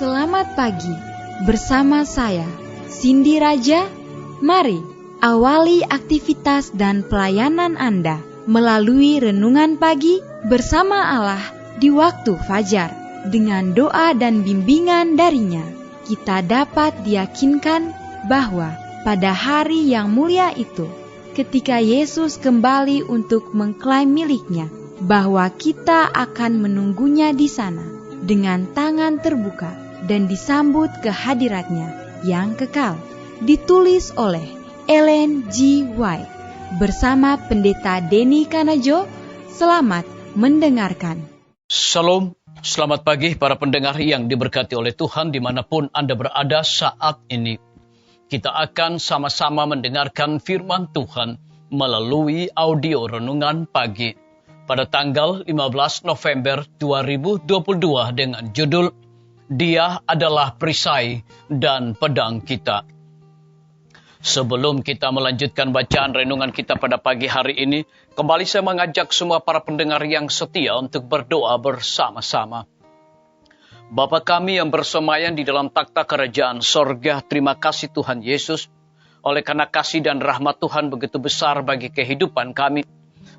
Selamat pagi, bersama saya, Cindy Raja. Mari awali aktivitas dan pelayanan Anda melalui renungan pagi bersama Allah di waktu fajar. Dengan doa dan bimbingan darinya, kita dapat diyakinkan bahwa pada hari yang mulia itu, ketika Yesus kembali untuk mengklaim miliknya, bahwa kita akan menunggunya di sana dengan tangan terbuka dan disambut ke hadiratnya yang kekal. Ditulis oleh Ellen G. White bersama Pendeta Denny Kanajo. Selamat mendengarkan. Shalom, selamat pagi para pendengar yang diberkati oleh Tuhan dimanapun Anda berada saat ini. Kita akan sama-sama mendengarkan firman Tuhan melalui audio renungan pagi pada tanggal 15 November 2022 dengan judul Dia adalah perisai dan pedang kita. Sebelum kita melanjutkan bacaan renungan kita pada pagi hari ini, kembali saya mengajak semua para pendengar yang setia untuk berdoa bersama-sama. Bapa kami yang bersemayam di dalam takhta kerajaan sorga, terima kasih Tuhan Yesus, oleh karena kasih dan rahmat Tuhan begitu besar bagi kehidupan kami.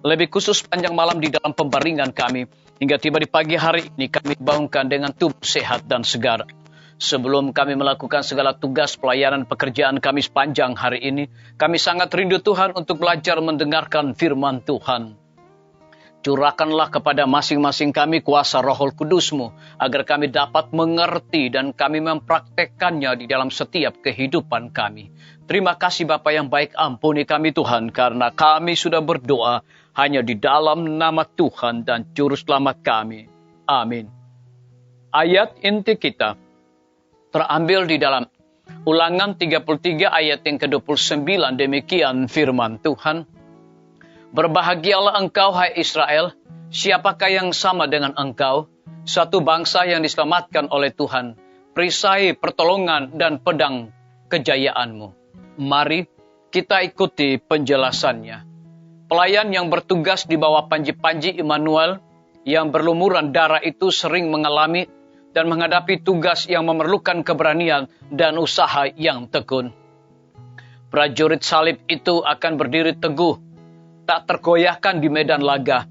Lebih khusus panjang malam di dalam pembaringan kami, hingga tiba di pagi hari ini kami dibangunkan dengan tubuh sehat dan segar. Sebelum kami melakukan segala tugas pelayanan pekerjaan kami sepanjang hari ini, kami sangat rindu Tuhan untuk belajar mendengarkan firman Tuhan. Curahkanlah kepada masing-masing kami kuasa Roh Kudus-Mu, agar kami dapat mengerti dan kami mempraktekkannya di dalam setiap kehidupan kami. Terima kasih Bapa yang baik, ampuni kami Tuhan, karena kami sudah berdoa hanya di dalam nama Tuhan dan Juru Selamat kami. Amin. Ayat inti kita terambil di dalam Ulangan 33 ayat yang ke-29, demikian firman Tuhan. Berbahagialah engkau, hai Israel, siapakah yang sama dengan engkau? Satu bangsa yang diselamatkan oleh Tuhan, perisai pertolongan dan pedang kejayaanmu. Mari kita ikuti penjelasannya. Pelayan yang bertugas di bawah panji-panji Immanuel yang berlumuran darah itu sering mengalami dan menghadapi tugas yang memerlukan keberanian dan usaha yang tekun. Prajurit salib itu akan berdiri teguh, tak tergoyahkan di medan laga.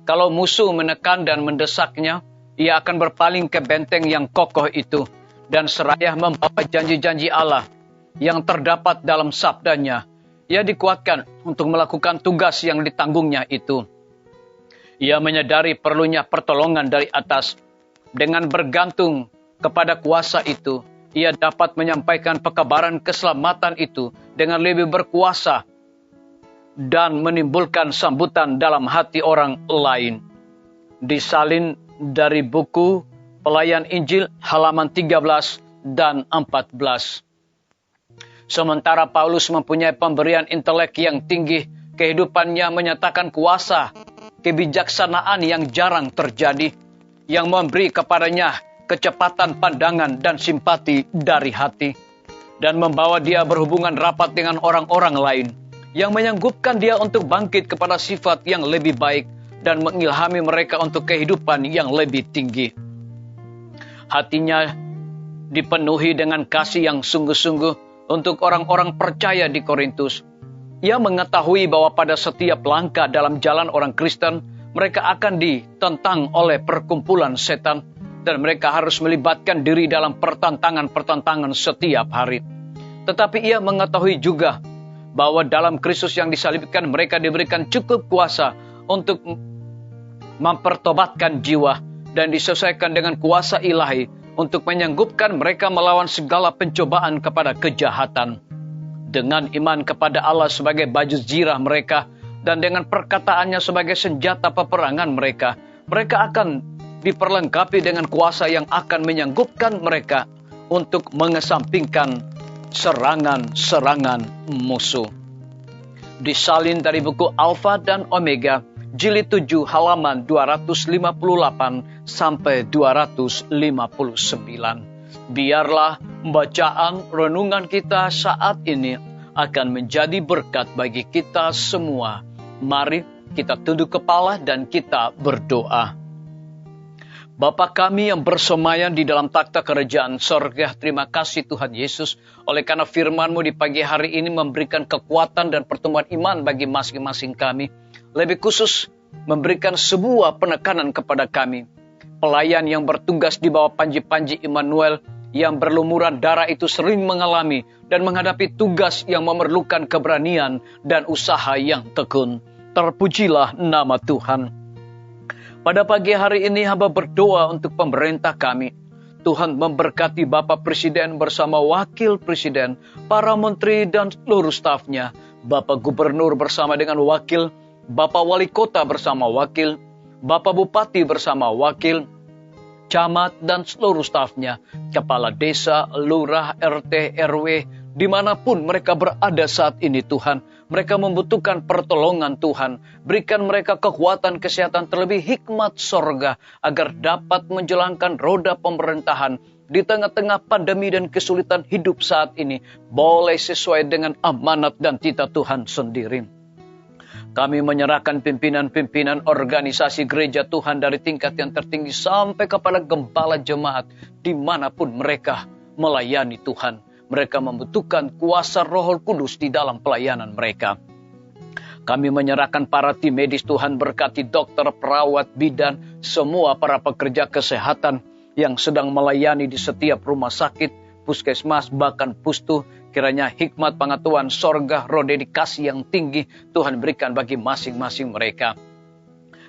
Kalau musuh menekan dan mendesaknya, ia akan berpaling ke benteng yang kokoh itu dan seraya membawa janji-janji Allah yang terdapat dalam sabdanya. Ia dikuatkan untuk melakukan tugas yang ditanggungnya itu. Ia menyadari perlunya pertolongan dari atas. Dengan bergantung kepada kuasa itu, ia dapat menyampaikan pekabaran keselamatan itu dengan lebih berkuasa dan menimbulkan sambutan dalam hati orang lain. Disalin dari buku Pelayan Injil halaman 13 dan 14. Sementara Paulus mempunyai pemberian intelek yang tinggi, kehidupannya menyatakan kuasa, kebijaksanaan yang jarang terjadi, yang memberi kepadanya kecepatan pandangan dan simpati dari hati, dan membawa dia berhubungan rapat dengan orang-orang lain, yang menyanggupkan dia untuk bangkit kepada sifat yang lebih baik dan mengilhami mereka untuk kehidupan yang lebih tinggi. Hatinya dipenuhi dengan kasih yang sungguh-sungguh untuk orang-orang percaya di Korintus. Ia mengetahui bahwa pada setiap langkah dalam jalan orang Kristen, mereka akan ditentang oleh perkumpulan setan, dan mereka harus melibatkan diri dalam pertentangan-pertentangan setiap hari. Tetapi ia mengetahui juga bahwa dalam Kristus yang disalibkan mereka diberikan cukup kuasa untuk mempertobatkan jiwa dan disesuaikan dengan kuasa ilahi untuk menyanggupkan mereka melawan segala pencobaan kepada kejahatan. Dengan iman kepada Allah sebagai baju zirah mereka dan dengan perkataannya sebagai senjata peperangan mereka, mereka akan diperlengkapi dengan kuasa yang akan menyanggupkan mereka untuk mengesampingkan serangan-serangan musuh. Disalin dari buku Alfa dan Omega, jilid 7 halaman 258 sampai 259. Biarlah bacaan renungan kita saat ini akan menjadi berkat bagi kita semua. Mari kita tunduk kepala dan kita berdoa. Bapa kami yang bersemayam di dalam takhta kerajaan sorga, terima kasih Tuhan Yesus, oleh karena firman-Mu di pagi hari ini memberikan kekuatan dan pertumbuhan iman bagi masing-masing kami. Lebih khusus, memberikan sebuah penekanan kepada kami. Pelayan yang bertugas di bawah panji-panji Immanuel, yang berlumuran darah itu sering mengalami dan menghadapi tugas yang memerlukan keberanian dan usaha yang tekun. Terpujilah nama Tuhan. Pada pagi hari ini hamba berdoa untuk pemerintah kami. Tuhan memberkati Bapak Presiden bersama Wakil Presiden, para menteri dan seluruh stafnya, Bapak Gubernur bersama dengan wakil, Bapak Wali Kota bersama wakil, Bapak Bupati bersama wakil, camat dan seluruh stafnya, kepala desa, lurah, RT, RW, dimanapun mereka berada saat ini Tuhan. Mereka membutuhkan pertolongan Tuhan. Berikan mereka kekuatan kesehatan terlebih hikmat sorga agar dapat menjalankan roda pemerintahan di tengah-tengah pandemi dan kesulitan hidup saat ini. Boleh sesuai dengan amanat dan titah Tuhan sendiri. Kami menyerahkan pimpinan-pimpinan organisasi gereja Tuhan dari tingkat yang tertinggi sampai kepada gembala jemaat dimanapun mereka melayani Tuhan. Mereka membutuhkan kuasa Roh Kudus di dalam pelayanan mereka. Kami menyerahkan para tim medis Tuhan, berkati dokter, perawat, bidan, semua para pekerja kesehatan yang sedang melayani di setiap rumah sakit, puskesmas, bahkan pustu. Kiranya hikmat pengetahuan sorga, roh dedikasi yang tinggi Tuhan berikan bagi masing-masing mereka.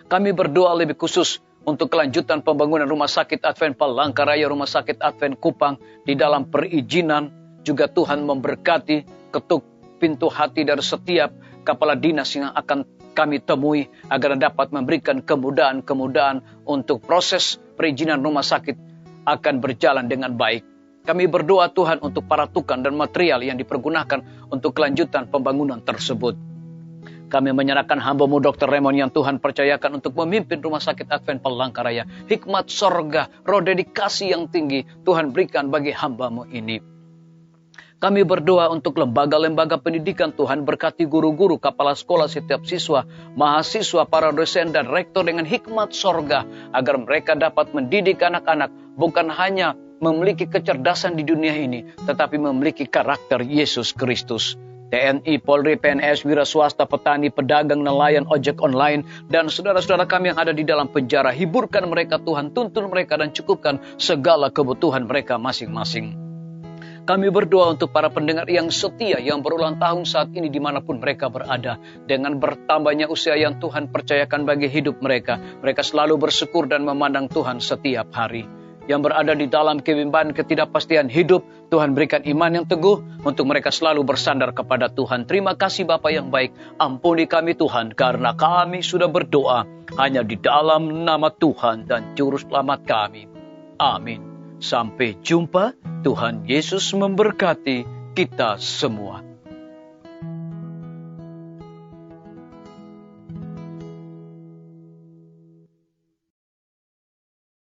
Kami berdoa lebih khusus untuk kelanjutan pembangunan Rumah Sakit Advent Palangkaraya, Rumah Sakit Advent Kupang di dalam perizinan. Juga Tuhan memberkati, ketuk pintu hati dari setiap kepala dinas yang akan kami temui agar dapat memberikan kemudahan-kemudahan untuk proses perizinan rumah sakit akan berjalan dengan baik. Kami berdoa Tuhan untuk para tukang dan material yang dipergunakan untuk kelanjutan pembangunan tersebut. Kami menyerahkan hamba-Mu Dr. Raymond yang Tuhan percayakan untuk memimpin Rumah Sakit Advent Palangkaraya. Hikmat sorga, roh dedikasi yang tinggi Tuhan berikan bagi hamba-Mu ini. Kami berdoa untuk lembaga-lembaga pendidikan Tuhan, berkati guru-guru, kepala sekolah, setiap siswa, mahasiswa, para dosen dan rektor dengan hikmat sorga agar mereka dapat mendidik anak-anak bukan hanya memiliki kecerdasan di dunia ini, tetapi memiliki karakter Yesus Kristus. TNI, Polri, PNS, wira swasta, petani, pedagang, nelayan, ojek online, dan saudara-saudara kami yang ada di dalam penjara, hiburkan mereka Tuhan, tuntun mereka dan cukupkan segala kebutuhan mereka masing-masing. Kami berdoa untuk para pendengar yang setia, yang berulang tahun saat ini dimanapun mereka berada. Dengan bertambahnya usia yang Tuhan percayakan bagi hidup mereka, mereka selalu bersyukur dan memandang Tuhan setiap hari. Yang berada di dalam kebimbangan ketidakpastian hidup, Tuhan berikan iman yang teguh untuk mereka selalu bersandar kepada Tuhan. Terima kasih Bapa yang baik, ampuni kami Tuhan, karena kami sudah berdoa hanya di dalam nama Tuhan dan Juru Selamat kami. Amin. Sampai jumpa, Tuhan Yesus memberkati kita semua.